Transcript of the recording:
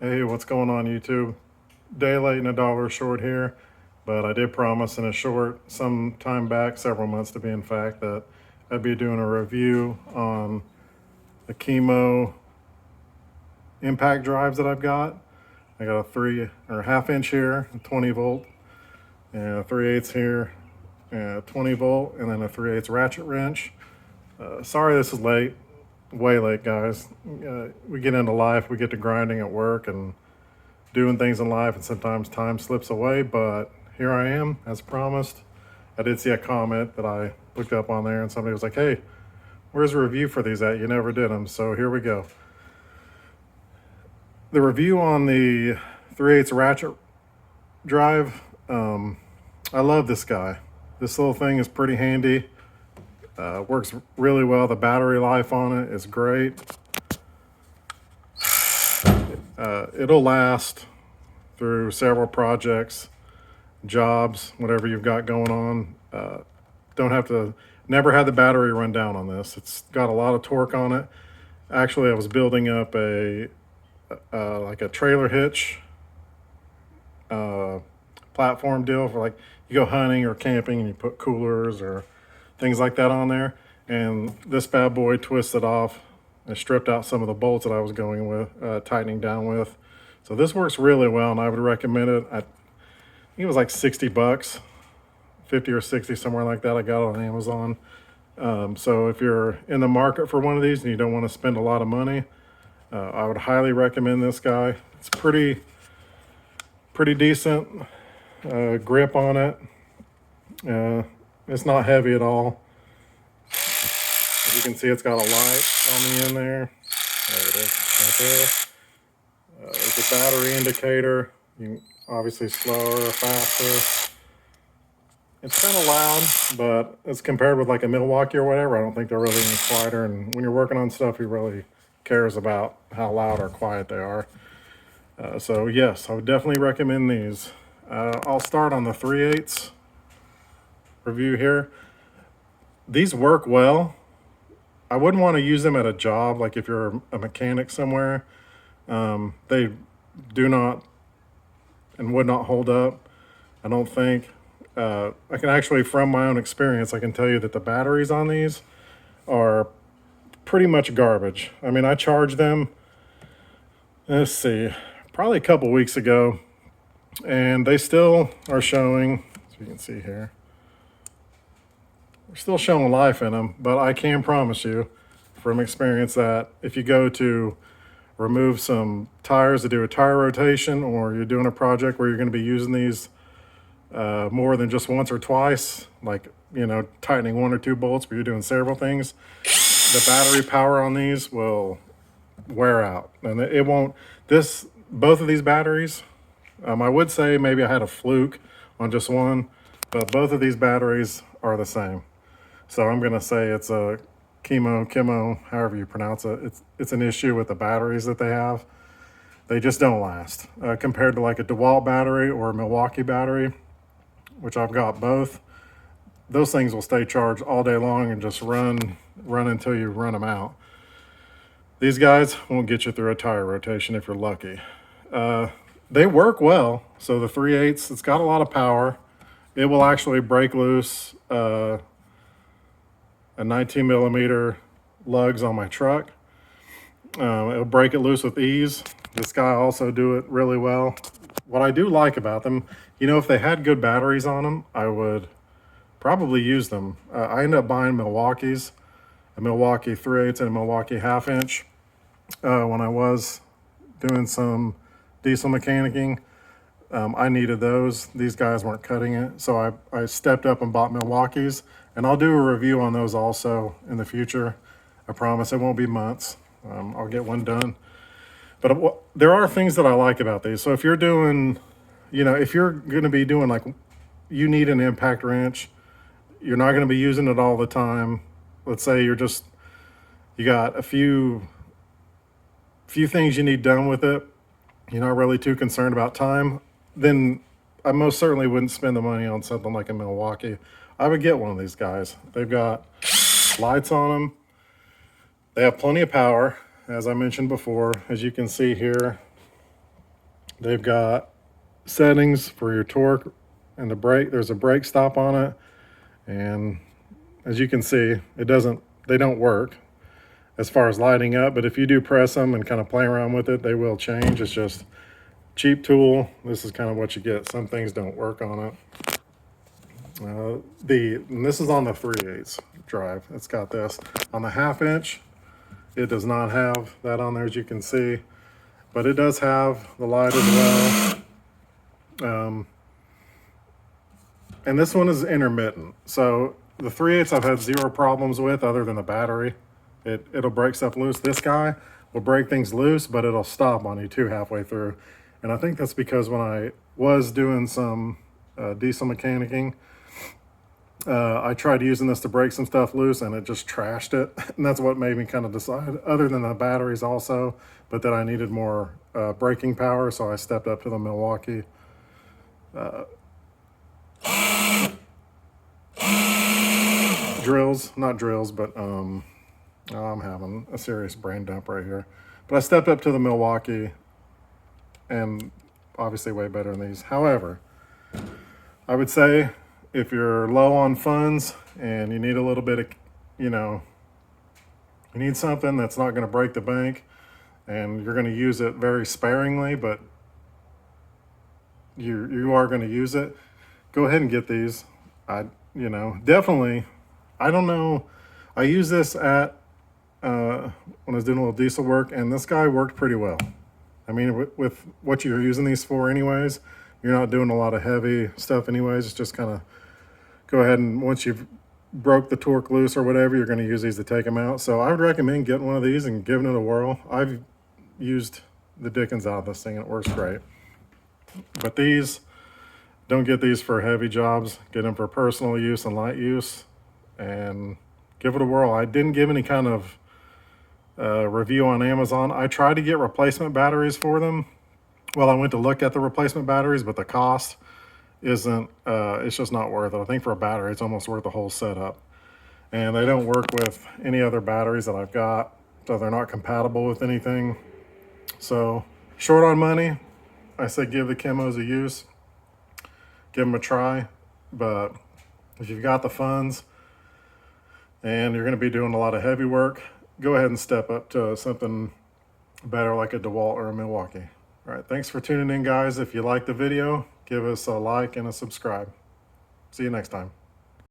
Hey, what's going on YouTube? Day late and a dollar short here, but I did promise in a short some time back, several months to be in fact, that I'd be doing a review on the Kimo impact drives that I've got. I got a 3.5 inch here, a 20 volt, and a 3/8 here, and a 20 volt, and then a 3/8 ratchet wrench. Sorry this is late, way late, guys. We get into life, we get to grinding at work and doing things in life, and sometimes time slips away, but here I am as promised. I did see a comment that I looked up on there and somebody was like, hey, where's the review for these at? You never did them. So here we go. The review on the 3/8 ratchet drive. I love this guy. This little thing is pretty handy. Works really well. The battery life on it is great. It'll last through several projects, jobs, whatever you've got going on. Never had the battery run down on this. It's got a lot of torque on it. Actually, I was building up like a trailer hitch platform deal for, like, you go hunting or camping and you put coolers or things like that on there. And this bad boy twisted off and stripped out some of the bolts that I was going with, tightening down with. So this works really well, and I would recommend it. I think it was like 60 bucks, 50 or 60, somewhere like that. I got it on Amazon. So if you're in the market for one of these and you don't want to spend a lot of money, I would highly recommend this guy. It's pretty decent grip on it. It's not heavy at all. As you can see, it's got a light on the end there. There it is, right there. There's a battery indicator. You can obviously slower or faster. It's kind of loud, but as compared with like a Milwaukee or whatever, I don't think they're really any quieter. And when you're working on stuff, who really cares about how loud or quiet they are? So yes, I would definitely recommend these. I'll start on the 3/8 review here. These work well. I wouldn't want to use them at a job, like if you're a mechanic somewhere. They do not and would not hold up, I don't think. I can actually, from my own experience, I can tell you that the batteries on these are pretty much garbage. I mean, I charged them, let's see, probably a couple weeks ago, and they still are showing, as you can see here, they're still showing life in them. But I can promise you from experience that if you go to remove some tires to do a tire rotation, or you're doing a project where you're going to be using these more than just once or twice, like, you know, tightening one or two bolts, but you're doing several things, the battery power on these will wear out, and it won't. Both of these batteries, I would say maybe I had a fluke on just one, but both of these batteries are the same. So I'm gonna say it's a Kimo, however you pronounce it. It's an issue with the batteries that they have. They just don't last compared to like a DeWalt battery or a Milwaukee battery, which I've got both. Those things will stay charged all day long and just run until you run them out. These guys won't get you through a tire rotation if you're lucky. They work well. So the 3/8, it's got a lot of power. It will actually break loose a 19 millimeter lugs on my truck. It'll break it loose with ease. This guy also do it really well. What I do like about them, you know, if they had good batteries on them, I would probably use them. I ended up buying Milwaukee's, a Milwaukee 3/8 and a Milwaukee 1/2 inch when I was doing some diesel mechanicking. I needed those. These guys weren't cutting it, so I stepped up and bought Milwaukee's, and I'll do a review on those also in the future. I promise it won't be months. I'll get one done. But there are things that I like about these. So if you're doing, you know, if you're going to be doing, like, you need an impact wrench, you're not going to be using it all the time. Let's say you got a few things you need done with it. You're not really too concerned about time. Then I most certainly wouldn't spend the money on something like a Milwaukee. I would get one of these guys. They've got lights on them. They have plenty of power, as I mentioned before. As you can see here, They've got settings for your torque and the brake. There's a brake stop on it, and as you can see, they don't work as far as lighting up, but if you do press them and kind of play around with it, they will change. It's just cheap tool. This is kind of what you get. Some things don't work on it. And this is on the 3/8 drive. It's got this on the 1/2 inch. It does not have that on there, as you can see, but it does have the light as well. And this one is intermittent. So the 3/8 I've had zero problems with, other than the battery. It'll break stuff loose. This guy will break things loose, but it'll stop on you too halfway through. And I think that's because when I was doing some diesel mechanicking, I tried using this to break some stuff loose and it just trashed it. And that's what made me kind of decide, other than the batteries also, but that I needed more braking power. So I stepped up to the Milwaukee. Not drills, but I'm having a serious brain dump right here. But I stepped up to the Milwaukee, and obviously way better than these. However, I would say if you're low on funds and you need a little bit of, you need something that's not going to break the bank, and you're going to use it very sparingly, but you are going to use it, go ahead and get these. Definitely, I don't know. I use this at when I was doing a little diesel work, and this guy worked pretty well. I mean, with what you're using these for anyways, you're not doing a lot of heavy stuff anyways. It's just kind of go ahead, and once you've broke the torque loose or whatever, you're going to use these to take them out. So I would recommend getting one of these and giving it a whirl. I've used the dickens out of this thing and it works great. But these, don't get these for heavy jobs. Get them for personal use and light use, and give it a whirl. I didn't give any kind of review on Amazon. I tried to get replacement batteries for them. Well, I went to look at the replacement batteries, but the cost isn't, it's just not worth it. I think for a battery, it's almost worth the whole setup. And they don't work with any other batteries that I've got, so they're not compatible with anything. So short on money, I say give the Kimos a use. Give them a try. But if you've got the funds and you're going to be doing a lot of heavy work, go ahead and step up to something better like a DeWalt or a Milwaukee. All right, thanks for tuning in, guys. If you like the video, give us a like and a subscribe. See you next time.